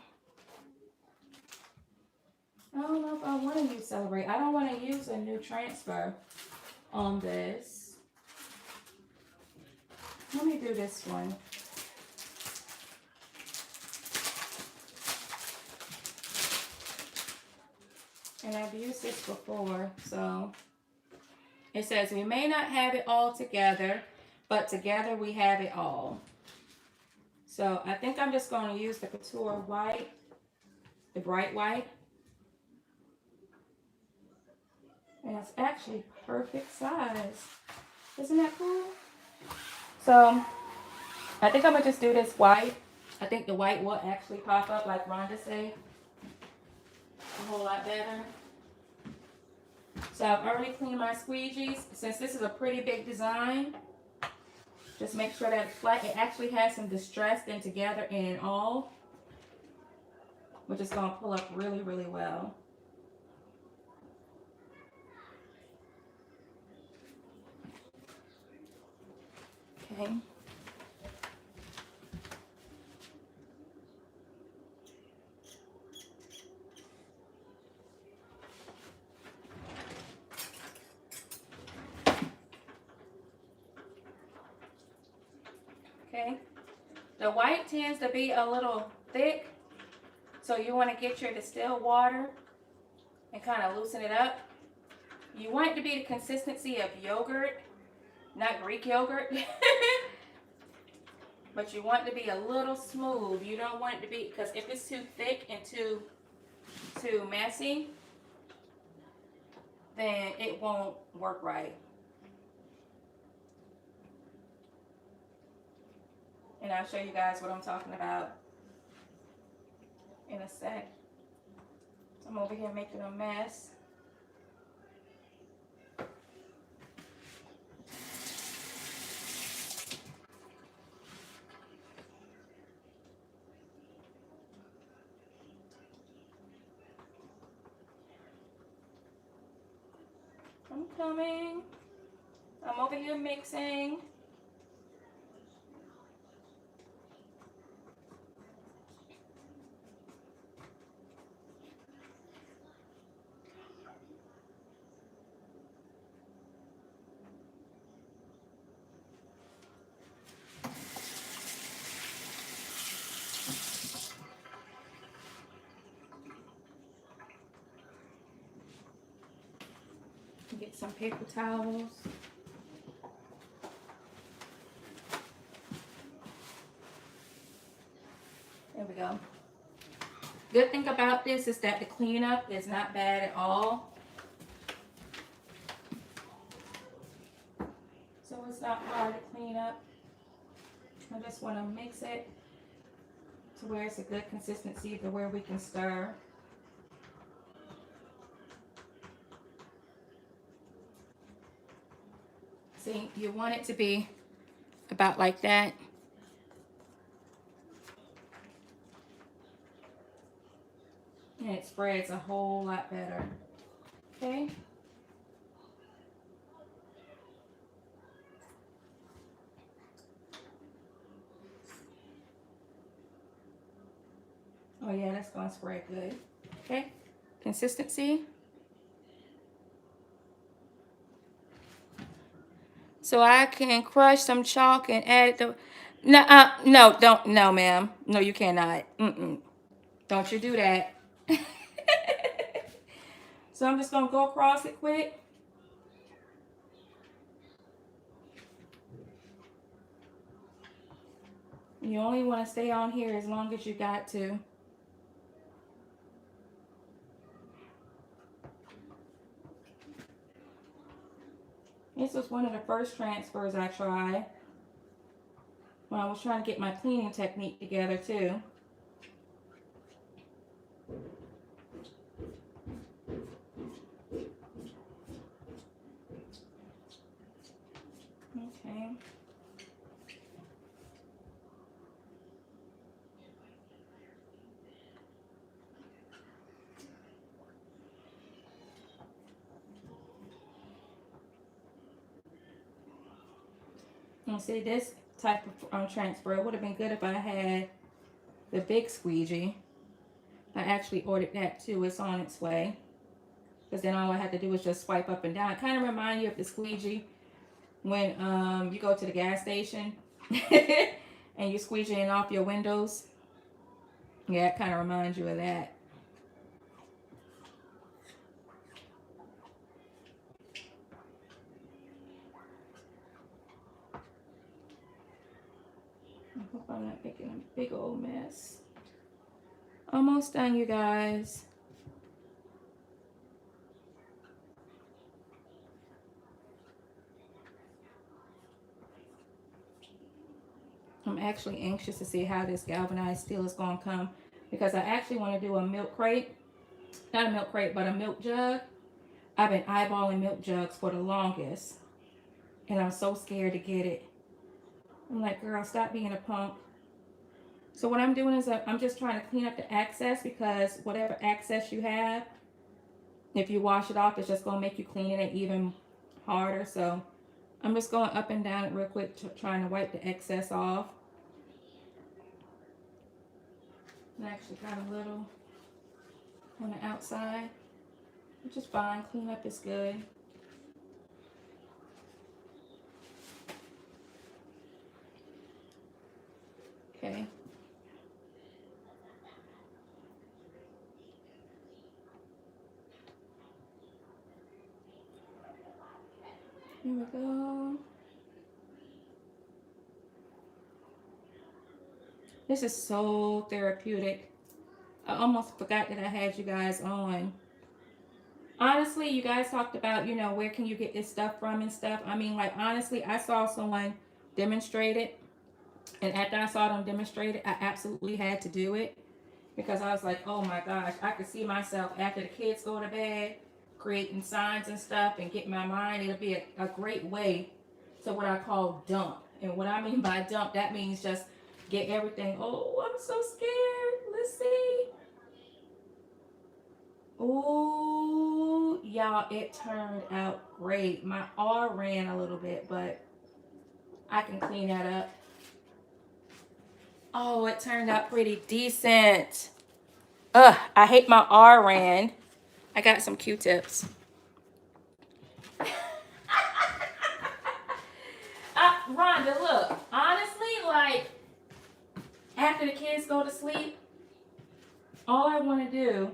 I don't know if I want to use Celebrate. I don't want to use a new transfer on this. Let me do this one. And I've used this before, so it says we may not have it all together, but together we have it all. So I think I'm just going to use the Couture white, the bright white. And it's actually perfect size. Isn't that cool? So I think I'm going to just do this white. I think the white will actually pop up, like Rhonda said, a whole lot better. So I've already cleaned my squeegees. Since this is a pretty big design, just make sure that it's flat. It actually has some distressed and together and all, which is going to pull up really, really well. Okay. Okay. The white tends to be a little thick, so you want to get your distilled water and kind of loosen it up. You want it to be the consistency of yogurt, not Greek yogurt. But you want it to be a little smooth. You don't want it to be, because if it's too thick and too messy, then it won't work right. And I'll show you guys what I'm talking about in a sec. I'm over here making a mess. I'm coming. I'm over here mixing. Get some paper towels. There we go. Good thing about this is that the cleanup is not bad at all. So it's not hard to clean up. I just want to mix it to where it's a good consistency to where we can stir. See, you want it to be about like that. And it spreads a whole lot better. Okay. Oh yeah, that's going to spread good. Okay. Consistency. So I can crush some chalk and add it to... No, don't. No, ma'am. No, you cannot. Don't you do that. So I'm just going to go across it quick. You only want to stay on here as long as you got to. This was one of the first transfers I tried when I was trying to get my cleaning technique together too. Okay. And see, this type of transfer, it would have been good if I had the big squeegee. I actually ordered that too. It's on its way. Because then all I have to do is just swipe up and down. It kind of reminds you of the squeegee when you go to the gas station and you're squeegeeing off your windows. Yeah, it kind of reminds you of that. I hope I'm not making a big old mess. Almost done, you guys. I'm actually anxious to see how this galvanized steel is going to come, because I actually want to do a milk crate. Not a milk crate, but a milk jug. I've been eyeballing milk jugs for the longest, and I'm so scared to get it. I'm like, girl, stop being a punk. So what I'm doing is I'm just trying to clean up the excess, because whatever excess you have, if you wash it off, it's just going to make you cleaning it even harder. So I'm just going up and down it real quick, trying to wipe the excess off. I actually got a little on the outside, which is fine. Clean up is good. Okay. Here we go. This is so therapeutic. I almost forgot that I had you guys on. Honestly, you guys talked about, you know, where can you get this stuff from and stuff. I mean, like, honestly, I saw someone demonstrate it. And after I saw them demonstrate it, I absolutely had to do it. Because I was like, oh my gosh, I could see myself after the kids go to bed, creating signs and stuff and getting my mind. It'll be a great way to what I call dump. And what I mean by dump, that means just get everything. Oh, I'm so scared. Let's see. Oh, y'all, it turned out great. My R ran a little bit, but I can clean that up. Oh, it turned out pretty decent. Ugh, I hate my R ran. I got some Q-tips. Rhonda, look, honestly, like, after the kids go to sleep, all I want to do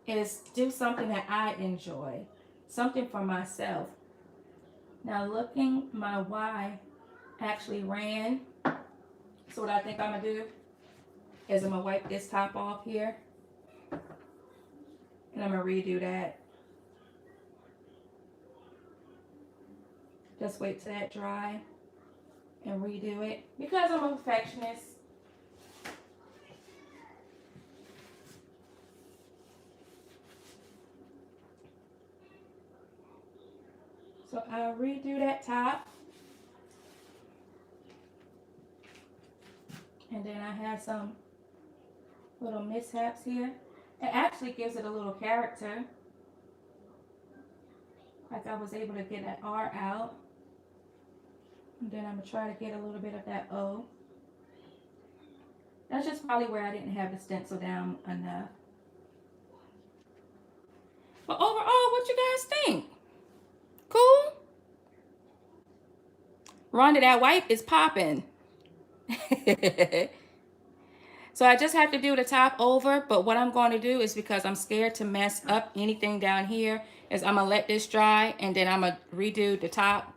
is do something that I enjoy, something for myself. Now, looking, my Y actually ran. So what I think I'm going to do is I'm going to wipe this top off here, and I'm going to redo that. Just wait till that dry and redo it, because I'm a perfectionist. So I'll redo that top. And then I have some little mishaps here. It actually gives it a little character. Like I was able to get that R out. And then I'm going to try to get a little bit of that O. That's just probably where I didn't have the stencil down enough. But overall, what you guys think? Cool? Rhonda, that wipe is popping. So I just have to do the top over, but what I'm going to do is, because I'm scared to mess up anything down here, is I'm going to let this dry, and then I'm going to redo the top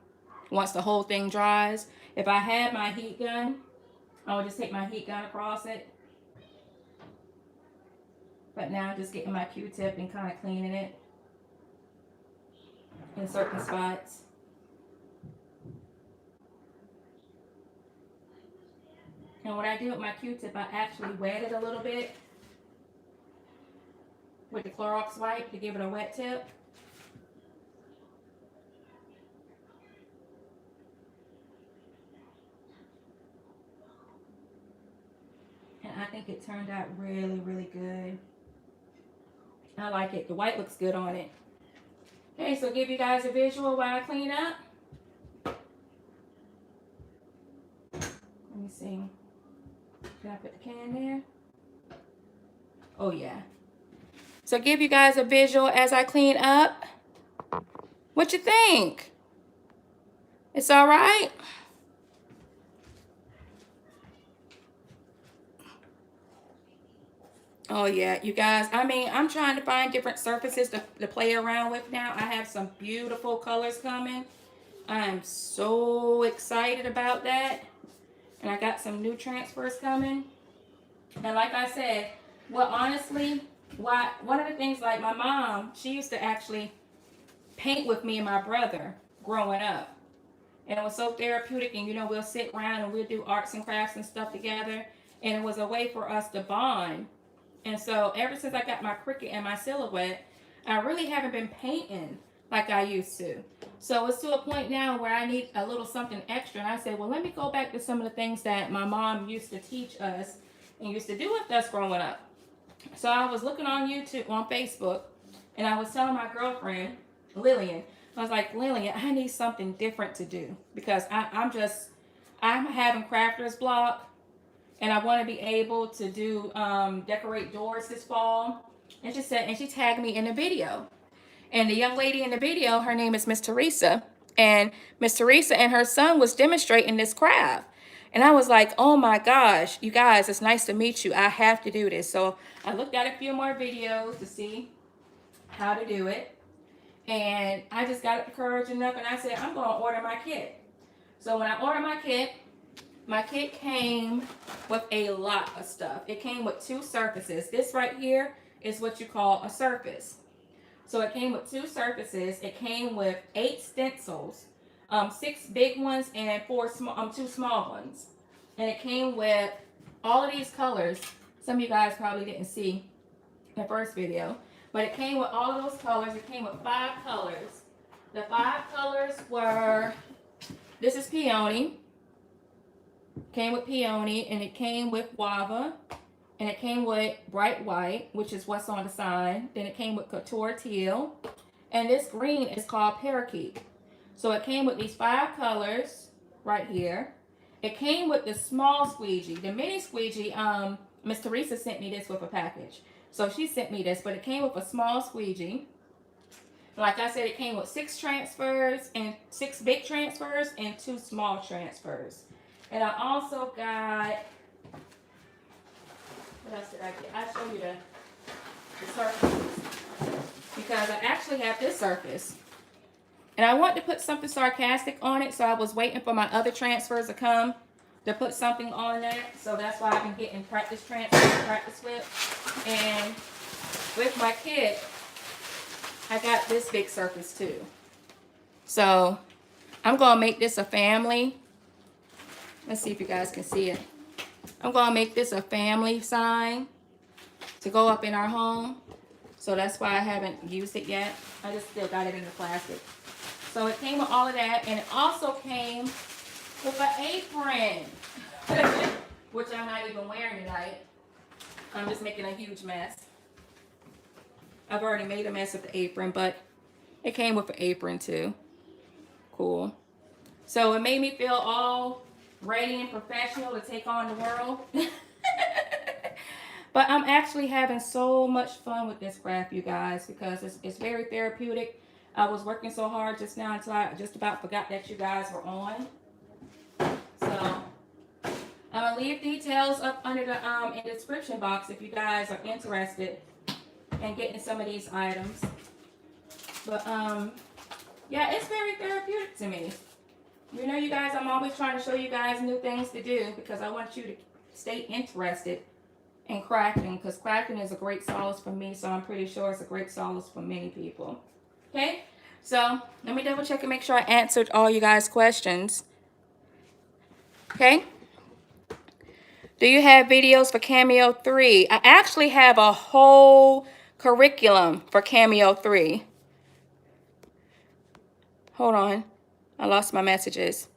once the whole thing dries. If I had my heat gun, I would just take my heat gun across it. But now I'm just getting my Q-tip and kind of cleaning it in certain spots. And what I do with my Q-tip, I actually wet it a little bit with the Clorox wipe to give it a wet tip. And I think it turned out really, really good. I like it. The white looks good on it. Okay, so give you guys a visual while I clean up. Let me see. Can I put the can there? Oh yeah. So give you guys a visual as I clean up. What you think? It's all right? Oh yeah, you guys. I mean, I'm trying to find different surfaces to play around with now. I have some beautiful colors coming. I'm so excited about that. And I got some new transfers coming. And like I said, well, honestly, one of the things, like my mom, she used to actually paint with me and my brother growing up. And it was so therapeutic. And, you know, we'll sit around and we'll do arts and crafts and stuff together. And it was a way for us to bond. And so ever since I got my Cricut and my silhouette, I really haven't been painting like I used to. So it's to a point now where I need a little something extra. And I said, well, let me go back to some of the things that my mom used to teach us and used to do with us growing up. So I was looking on YouTube, on Facebook, and I was telling my girlfriend, Lillian, I was like, Lillian, I need something different to do because I'm having crafter's block. And I want to be able to do decorate doors this fall. And she said, and she tagged me in the video. And the young lady in the video, her name is Miss Teresa. And Miss Teresa and her son was demonstrating this craft. And I was like, oh my gosh, you guys, it's nice to meet you. I have to do this. So I looked at a few more videos to see how to do it. And I just got the courage enough and I said, I'm going to order my kit. So when I ordered my kit came with a lot of stuff. It came with 2 surfaces. This right here is what you call a surface. So it came with 2 surfaces. It came with 8 stencils, 6 big ones and 2 small ones. And it came with all of these colors. Some of you guys probably didn't see the first video, but it came with all of those colors. It came with 5 colors. The 5 colors were, this is peony. Came with peony, and it came with guava, and it came with bright white, which is what's on the side. Then it came with couture teal, and this green is called parakeet. So it came with these 5 colors right here. It came with the small squeegee. The mini squeegee, Miss Teresa sent me this with a package. So she sent me this, but it came with a small squeegee. Like I said, it came with 6 transfers, and 6 big transfers, and 2 small transfers. And I also got, what else did I get? I'll show you the surfaces. Because I actually have this surface. And I want to put something sarcastic on it, so I was waiting for my other transfers to come to put something on that. So that's why I've been getting practice transfers to practice with. And with my kit, I got this big surface too. So I'm going to make this a family. Let's see if you guys can see it. I'm going to make this a family sign to go up in our home. So that's why I haven't used it yet. I just still got it in the plastic. So it came with all of that. And it also came with an apron. Which I'm not even wearing tonight. I'm just making a huge mess. I've already made a mess of the apron, but it came with an apron too. Cool. So it made me feel all ready and professional to take on the world. But I'm actually having so much fun with this craft, you guys, because it's very therapeutic. I was working so hard just now until I just about forgot that you guys were on. So I'm gonna leave details up under the in the description box if you guys are interested in getting some of these items. But yeah, it's very therapeutic to me. You know, you guys, I'm always trying to show you guys new things to do because I want you to stay interested in crafting, because crafting is a great solace for me, so I'm pretty sure it's a great solace for many people. Okay, so let me double check and make sure I answered all you guys' questions. Okay, do you have videos for Cameo 3? I actually have a whole curriculum for Cameo 3. Hold on. I lost my messages.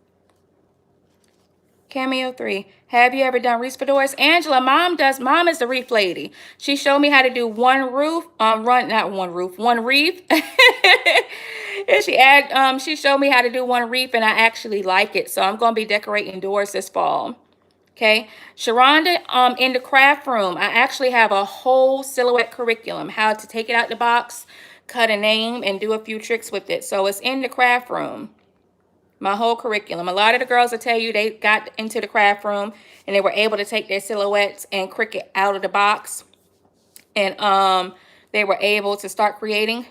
Cameo 3. Have you ever done wreaths for doors? Angela, mom does. Mom is the wreath lady. She showed me how to do one wreath. And she showed me how to do one wreath, and I actually like it. So I'm going to be decorating doors this fall. Okay, Sharonda, in the craft room, I actually have a whole silhouette curriculum, how to take it out the box, cut a name, and do a few tricks with it. So it's in the craft room, my whole curriculum. A lot of the girls will tell you they got into the craft room and they were able to take their silhouettes and Cricut out of the box, and they were able to start creating.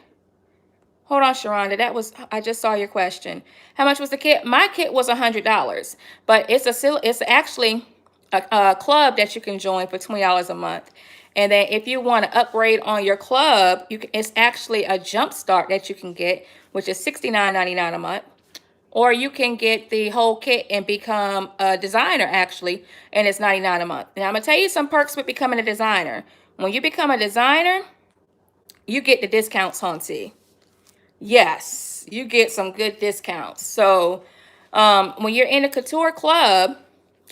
Hold on, Sharonda. I just saw your question. How much was the kit? My kit was $100, but it's actually a club that you can join for $20 a month. And then if you want to upgrade on your club, it's actually a jump start that you can get, which is $69.99 a month. Or you can get the whole kit and become a designer, actually, and it's $99 a month. Now, I'm going to tell you some perks with becoming a designer. When you become a designer, you get the discounts, Hunty. Yes, you get some good discounts. So when you're in a couture club,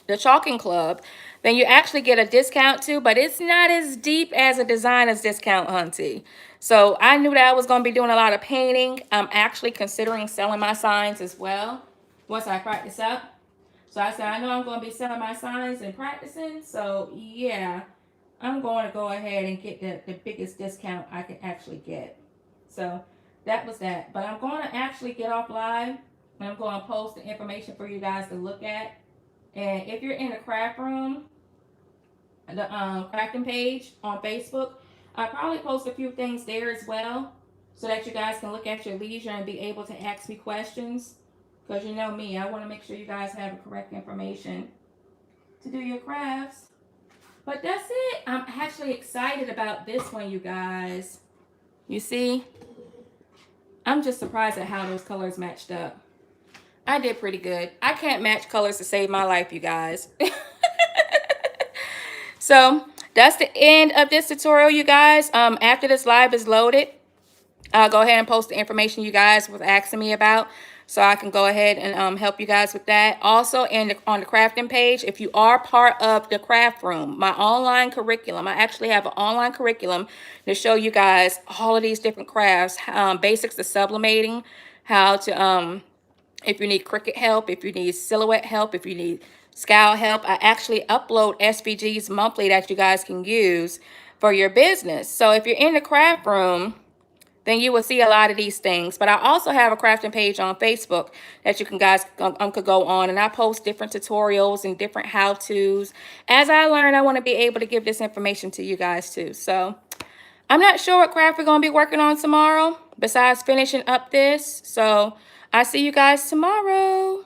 the chalking club, then you actually get a discount too, but it's not as deep as a designer's discount, Hunty. So I knew that I was going to be doing a lot of painting. I'm actually considering selling my signs as well once I practice up. So I said, I know I'm going to be selling my signs and practicing. So yeah, I'm going to go ahead and get the biggest discount I can actually get. So that was that. But I'm going to actually get off live and I'm going to post the information for you guys to look at. And if you're in the craft room, the crafting page on Facebook, I probably post a few things there as well so that you guys can look at your leisure and be able to ask me questions. Because you know me, I want to make sure you guys have the correct information to do your crafts. But that's it. I'm actually excited about this one, you guys. You see? I'm just surprised at how those colors matched up. I did pretty good. I can't match colors to save my life, you guys. So that's the end of this tutorial, you guys. After this live is loaded, I'll go ahead and post the information you guys were asking me about, so I can go ahead and help you guys with that. Also, on the crafting page, if you are part of the craft room, my online curriculum, I actually have an online curriculum to show you guys all of these different crafts, basics of sublimating, how to if you need Cricut help, if you need silhouette help, if you need scowl help. I actually upload SVGs monthly that you guys can use for your business. So if you're in the craft room, then you will see a lot of these things. But I also have a crafting page on Facebook that you guys could go on, and I post different tutorials and different how-tos. As I learn, I want to be able to give this information to you guys too. So I'm not sure what craft we're going to be working on tomorrow besides finishing up this. So I see you guys tomorrow.